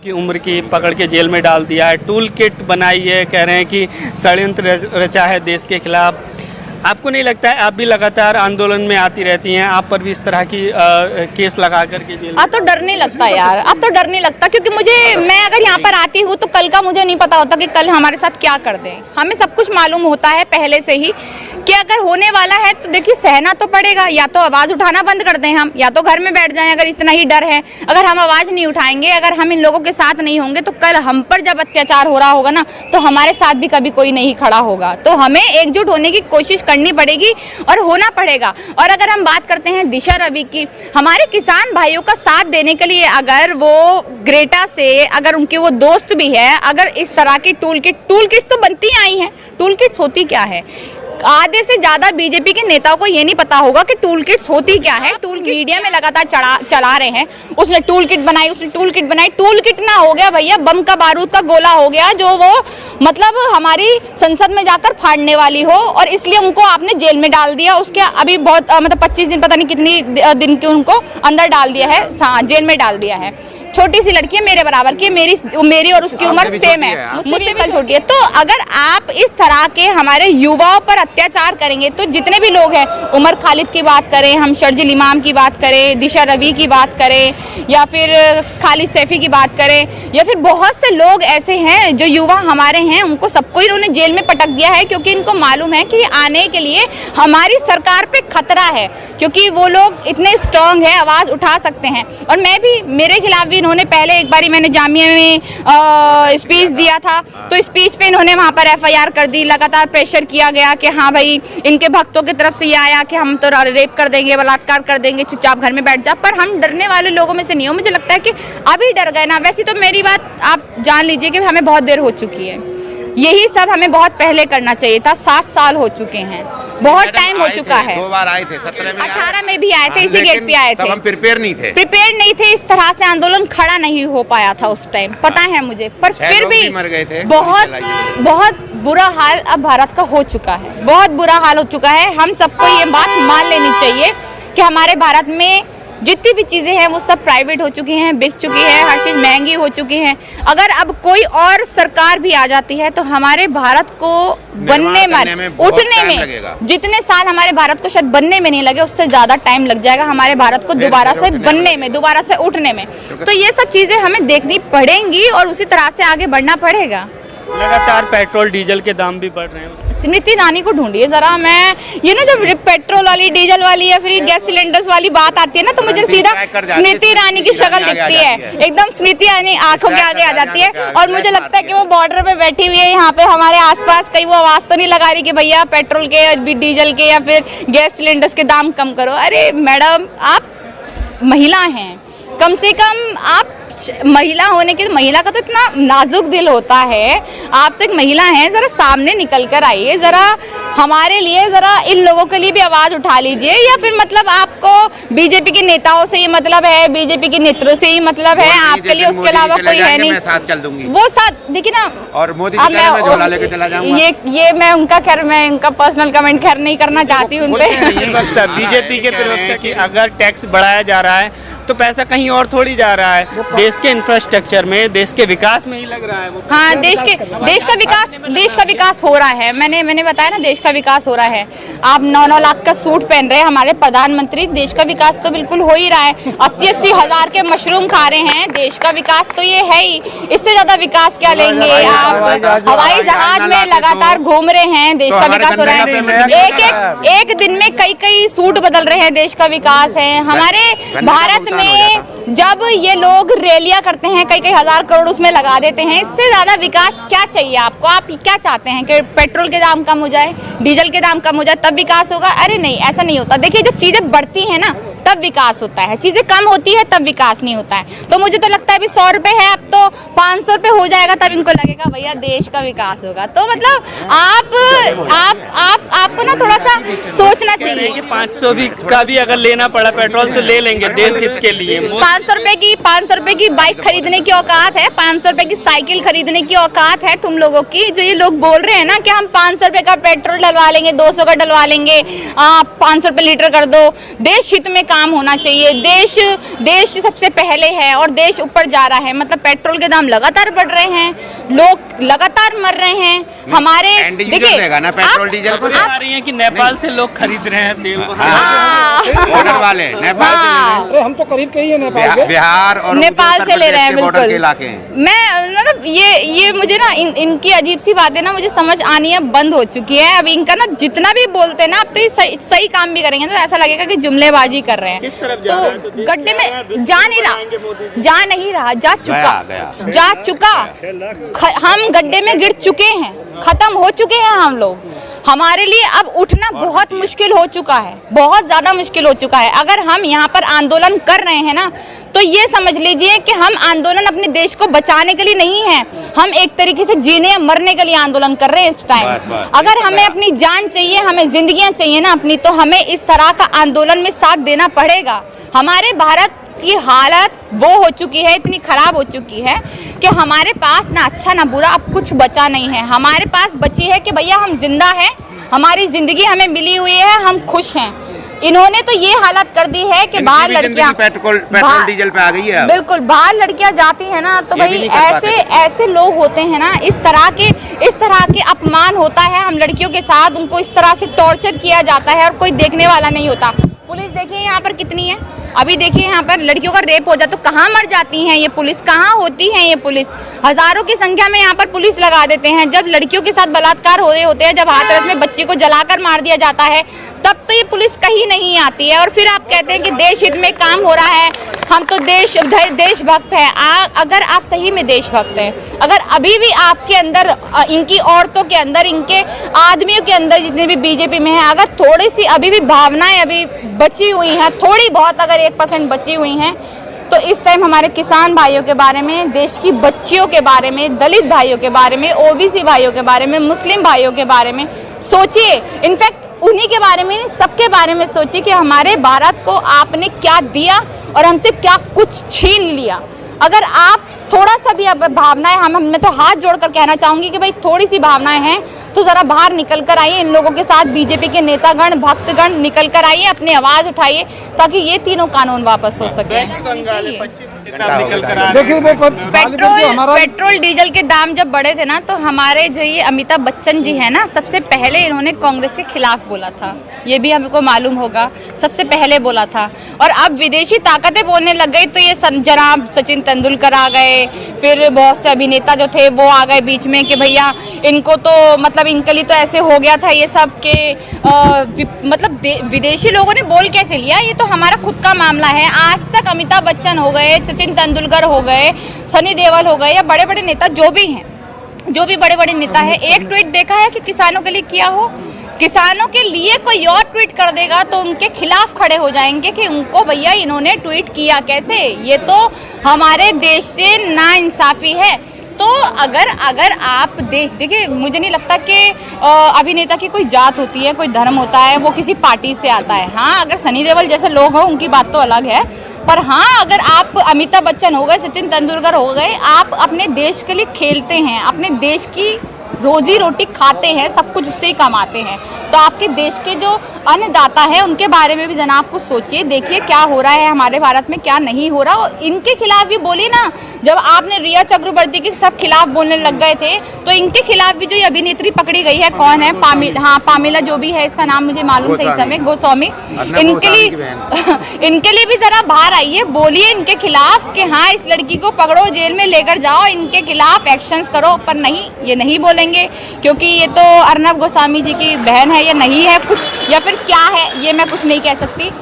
की उम्र की पकड़ के जेल में डाल दिया है, टूल किट बनाई है, कह रहे हैं कि षड्यंत्र रचा है देश के खिलाफ। आपको नहीं लगता है, आप भी लगातार आंदोलन में आती रहती हैं, आप पर भी इस तरह की केस लगा करके जेल में? अब तो डर नहीं लगता यार, अब तो डर नहीं लगता, क्योंकि मैं अगर यहाँ पर आती हूँ तो कल का मुझे नहीं पता होता कि कल हमारे साथ क्या कर दें। हमें सब कुछ मालूम होता है पहले से ही कि अगर होने वाला है तो देखिए सहना तो पड़ेगा, या तो आवाज़ उठाना बंद कर दें हम, या तो घर में बैठ जाएं अगर इतना ही डर है। अगर हम आवाज़ नहीं उठाएंगे, अगर हम इन लोगों के साथ नहीं होंगे, तो कल हम पर जब अत्याचार हो रहा होगा ना, तो हमारे साथ भी कभी कोई नहीं खड़ा होगा। तो हमें एकजुट होने की कोशिश करनी पड़ेगी और होना पड़ेगा। और अगर हम बात करते हैं दिशा रवि की, हमारे किसान भाइयों का साथ देने के लिए अगर वो ग्रेटा से, अगर उनके वो दोस्त भी है, अगर इस तरह की टूल किट्स तो बनती आई हैं। टूल किट्स होती क्या है? आधे से ज्यादा बीजेपी के नेताओं को ये नहीं पता होगा कि टूल किट्स होती क्या है। टूल मीडिया में लगातार चला रहे हैं, उसने टूल किट बनाई, उसने टूल किट बनाई। टूल किट ना हो गया भैया, बम का बारूद का गोला हो गया, जो वो मतलब हमारी संसद में जाकर फाड़ने वाली हो, और इसलिए उनको आपने जेल में डाल दिया। उसके अभी बहुत मतलब 25 दिन, पता नहीं कितनी दिन के उनको अंदर डाल दिया है, जेल में डाल दिया है। छोटी सी लड़की है, मेरे बराबर की, मेरी और उसकी उम्र सेम है, मुझसे भी छोटी है। तो अगर आप इस तरह के हमारे युवाओं पर अत्याचार करेंगे, तो जितने भी लोग हैं, उमर खालिद की बात करें, हम शर्जिल इमाम की बात करें, दिशा रवि की बात करें, या फिर खालिद सैफी की बात करें, या फिर बहुत से लोग ऐसे हैं जो युवा हमारे हैं, उनको सबको इन्होंने जेल में पटक दिया है, क्योंकि इनको मालूम है कि आने के लिए हमारी सरकार पे खतरा है, क्योंकि वो लोग इतने स्ट्रांग है, आवाज़ उठा सकते हैं। और मैं भी, मेरे खिलाफ भी इन्होंने पहले एक बारी मैंने जामिया में स्पीच दिया था, तो स्पीच पे इन्होंने वहाँ पर FIR कर दी। लगातार प्रेशर किया गया कि हाँ भाई, इनके भक्तों की तरफ से ये आया कि हम तो रेप कर देंगे, बलात्कार कर देंगे, चुपचाप घर में बैठ जा। पर हम डरने वाले लोगों में से नहीं हो। मुझे लगता है कि अभी डर गए ना। वैसे तो मेरी बात आप जान लीजिए कि हमें बहुत देर हो चुकी है, यही सब हमें बहुत पहले करना चाहिए था। 7 साल हो चुके हैं, बहुत टाइम हो चुका है। 2 बार आए थे, 17 में, 18 में भी आए थे, इसी गेट पे आए थे। तब हम प्रिपेयर नहीं थे, इस तरह से आंदोलन खड़ा नहीं हो पाया था उस टाइम, पता है मुझे। पर फिर भी मर गए थे। बहुत बुरा हाल अब भारत का हो चुका है, बहुत बुरा हाल हो चुका है। हम सबको ये बात मान लेनी चाहिए कि हमारे भारत में जितनी भी चीज़ें हैं वो सब प्राइवेट हो चुकी हैं, बिक चुकी है, हर चीज़ महंगी हो चुकी है। अगर अब कोई और सरकार भी आ जाती है तो हमारे भारत को बनने में, उठने में, जितने साल हमारे भारत को शायद बनने में नहीं लगे, उससे ज़्यादा टाइम लग जाएगा हमारे भारत को दोबारा से बनने में, दोबारा से उठने में। तो ये सब चीज़ें हमें देखनी पड़ेंगी और उसी तरह से आगे बढ़ना पड़ेगा। लगातार पेट्रोल डीजल के दाम भी बढ़ रहे हैं। स्मृति ईरानी को ढूंढिए जरा। मैं ये ना, जब पेट्रोल वाली, डीजल वाली या फिर गैस सिलेंडर्स वाली बात आती है ना, तो मुझे सीधा स्मृति ईरानी की शक्ल दिखती है, एकदम स्मृति ईरानी आंखों के आगे आ जाती है। और मुझे लगता है कि वो बॉर्डर पे बैठी हुई है, यहाँ पे हमारे आसपास, कहीं वो आवाज तो नहीं लगा रही कि भैया पेट्रोल के, डीजल के या फिर गैस सिलेंडर्स के दाम कम करो। अरे मैडम, आप महिला हैं, कम से कम आप महिला होने के, महिला का तो इतना नाजुक दिल होता है, आप तो एक महिला हैं, ज़रा सामने निकल कर आइए, ज़रा हमारे लिए, ज़रा इन लोगों के लिए भी आवाज़ उठा लीजिए। या फिर मतलब आपको बीजेपी के नेताओं से ही मतलब है, बीजेपी के नेताओं से ही मतलब है, आपके लिए उसके अलावा कोई है नहीं। मैं साथ चल दूंगी, वो साथ देखिए ना। और मोदी जी मैं झोला लेके चला जाऊंगा। ये मैं उनका पर्सनल कमेंट खैर नहीं करना चाहती हूँ उन पे। बीजेपी के प्रवक्ता कि अगर टैक्स बढ़ाया जा रहा है तो पैसा कहीं और थोड़ी जा रहा है, देश के इंफ्रास्ट्रक्चर में, देश के विकास में ही लग रहा है वो। हाँ, देश का विकास हो रहा है। मैंने बताया ना, देश का विकास हो रहा है। आप 9-9 लाख का सूट पहन रहे हैं हमारे प्रधानमंत्री, देश का विकास तो बिल्कुल हो ही रहा है। 80-80 हज़ार के मशरूम खा रहे हैं, देश का विकास तो ये है ही। इससे ज्यादा विकास क्या लेंगे आप? हवाई जहाज में लगातार घूम रहे हैं, देश का विकास हो रहा है। एक दिन में कई सूट बदल रहे हैं, देश का विकास है। हमारे भारत में जब ये लोग रैलियां करते हैं, कई हजार करोड़ उसमें लगा देते हैं, इससे ज्यादा विकास क्या चाहिए आपको? आप क्या चाहते हैं कि पेट्रोल के दाम कम हो जाए, डीजल के दाम कम हो जाए, तब विकास होगा? अरे नहीं, ऐसा नहीं होता। देखिए, जो चीजें बढ़ती हैं ना, तब विकास होता है, चीजें कम होती है तब विकास नहीं होता है। तो मुझे तो लगता है अभी 100 रुपए है, अब तो 500 रुपए हो जाएगा, तब इनको लगेगा भैया देश का विकास होगा। तो मतलब आपको ना थोड़ा सा सोचना चाहिए कि 500 का भी अगर लेना पड़ा पेट्रोल तो ले लेंगे देश हित के लिए। 500 रुपए की बाइक खरीदने की औकात है, 500 रुपए की साइकिल खरीदने की औकात है तुम लोगों की। जो ये लोग बोल रहे हैं ना कि हम 500 रुपए का पेट्रोल डलवा लेंगे, 200 का डलवा लेंगे, 500 रुपए लीटर कर दो, देश हित में काम होना चाहिए। देश सबसे पहले है और देश ऊपर जा रहा है। मतलब पेट्रोल के दाम लगातार बढ़ रहे हैं, लोग लगातार मर रहे हैं। हमारे देखिए ना पेट्रोल डीजल को आ रही है कि नेपाल से लोग खरीद रहे हैं तेल को। बॉर्डर वाले नेपाल से ले रहे हैं। अरे हम तो करीब के ही है नेपाल के। बिहार और नेपाल से ले रहे हैं, बॉर्डर के बिल्कुल। इलाके हैं। मैं मतलब ये मुझे ना इनकी अजीब सी बातें ना मुझे समझ आनी है बंद हो चुकी है। अब इनका ना जितना भी बोलते हैं ना, अब तो ये सही काम भी करेंगे तो ऐसा लगेगा कि जुमलेबाजी कर रहे हैं। किस तरफ जा रहे हैं? तो गड्ढे में जा नहीं रहा, जा चुका। हम गड्ढे में गिर चुके हैं, खत्म हो चुके हैं हम लोग। हमारे लिए अब उठना बहुत मुश्किल हो चुका है, बहुत ज्यादा मुश्किल हो चुका है। अगर हम यहाँ पर आंदोलन कर रहे हैं ना, तो ये समझ लीजिए कि हम आंदोलन अपने देश को बचाने के लिए नहीं है, हम एक तरीके से जीने या मरने के लिए आंदोलन कर रहे हैं इस टाइम। अगर हमें अपनी जान चाहिए, हमें जिंदगियां चाहिए ना अपनी, तो हमें इस तरह का आंदोलन में साथ देना पड़ेगा। हमारे भारत की हालत वो हो चुकी है, इतनी खराब हो चुकी है कि हमारे पास ना अच्छा ना बुरा अब कुछ बचा नहीं है। हमारे पास बची है कि भैया हम जिंदा हैं, हमारी जिंदगी हमें मिली हुई है, हम खुश हैं। इन्होंने तो ये हालत कर दी है कि बाहर लड़कियां पेट्रोल डीजल पे आ गई है। बिल्कुल, बाहर लड़कियां जाती हैं ना, तो भाई ऐसे लोग होते हैं ना, इस तरह के अपमान होता है हम लड़कियों के साथ, उनको इस तरह से टॉर्चर किया जाता है और कोई देखने वाला नहीं होता। पुलिस देखिए यहाँ पर कितनी है, अभी देखिए यहाँ पर लड़कियों का रेप हो जाए तो कहाँ मर जाती हैं ये पुलिस, कहाँ होती है ये पुलिस। हजारों की संख्या में यहाँ पर पुलिस लगा देते हैं। जब लड़कियों के साथ बलात्कार हो रहे होते हैं, जब हाथरस में बच्ची को जलाकर मार दिया जाता है, तब तो ये पुलिस कहीं नहीं आती है। और फिर आप कहते हैं कि देश हित में काम हो रहा है, हम तो देशभक्त है। अगर आप सही में देशभक्त हैं, अगर अभी भी आपके अंदर, इनकी औरतों के अंदर, इनके आदमियों के अंदर जितने भी बीजेपी में है, अगर थोड़ी सी अभी भी भावनाएं अभी बची हुई हैं, थोड़ी बहुत अगर 1% बची हुई हैं, तो इस टाइम हमारे किसान भाइयों के बारे में, देश की बच्चियों के बारे में, दलित भाइयों के बारे में, ओबीसी भाइयों के बारे में, मुस्लिम भाइयों के बारे में सोचिए। इनफैक्ट उन्हीं के बारे में, सबके बारे में सोचिए कि हमारे भारत को आपने क्या दिया और हमसे क्या कुछ छीन लिया। अगर आप थोड़ा सा भी अब भावनाएं, मैं तो हाथ जोड़कर कहना चाहूंगी कि भाई थोड़ी सी भावनाएं हैं तो जरा बाहर निकल कर आइए, इन लोगों के साथ बीजेपी के नेतागण, भक्तगण निकल कर आइए, अपनी आवाज उठाइए ताकि ये तीनों कानून वापस हो सके। देखिए पेट्रोल डीजल के दाम जब बढ़े थे ना, तो हमारे जो ये अमिताभ बच्चन जी है ना, सबसे पहले इन्होंने कांग्रेस के खिलाफ बोला था, ये भी हमको मालूम होगा, सबसे पहले बोला था। और अब विदेशी ताकतें बोलने लग गई तो ये जनाब सचिन तेंदुलकर आ गए, फिर बहुत से अभिनेता जो थे वो आ गए बीच में कि भैया इनको तो मतलब इनके लिए तो ऐसे हो गया था ये सब के मतलब विदेशी लोगों ने बोल कैसे लिया, ये तो हमारा खुद का मामला है। आज तक अमिताभ बच्चन हो गए, सचिन तेंदुलकर हो गए, सनी देओल हो गए, या बड़े बड़े नेता जो भी बड़े बड़े नेता है, एक ट्वीट देखा है कि किसानों के लिए किया हो? किसानों के लिए कोई और ट्वीट कर देगा तो उनके खिलाफ खड़े हो जाएंगे कि उनको भैया इन्होंने ट्वीट किया कैसे, ये तो हमारे देश से नाइंसाफी है। तो अगर आप देश देखिए, मुझे नहीं लगता कि अभिनेता की कोई जात होती है, कोई धर्म होता है, वो किसी पार्टी से आता है। हाँ, अगर सनी देओल जैसे लोग हों उनकी बात तो अलग है, पर हाँ, अगर आप अमिताभ बच्चन हो गए, सचिन तेंदुलकर हो गए, आप अपने देश के लिए खेलते हैं, अपने देश की रोजी रोटी खाते हैं, सब कुछ उससे ही कमाते हैं, तो आपके देश के जो अन्नदाता है उनके बारे में भी जनाब कुछ सोचिए, देखिए क्या हो रहा है हमारे भारत में, क्या नहीं हो रहा। और इनके खिलाफ भी बोली ना, जब आपने रिया चक्रवर्ती के सब खिलाफ बोलने लग गए थे, तो इनके खिलाफ भी जो ये अभिनेत्री पकड़ी गई है, कौन है, पामिला जो भी है, इसका नाम मुझे मालूम सही समय, गोस्वामी, इनके लिए भी जरा बाहर आइए, बोलिए इनके खिलाफ कि हाँ, इस लड़की को पकड़ो, जेल में लेकर जाओ, इनके खिलाफ एक्शंस करो। पर नहीं, ये नहीं बोलेंगे क्योंकि ये तो अर्नब गोस्वामी जी की बहन है, या नहीं है कुछ, या फिर क्या है, ये मैं कुछ नहीं कह सकती।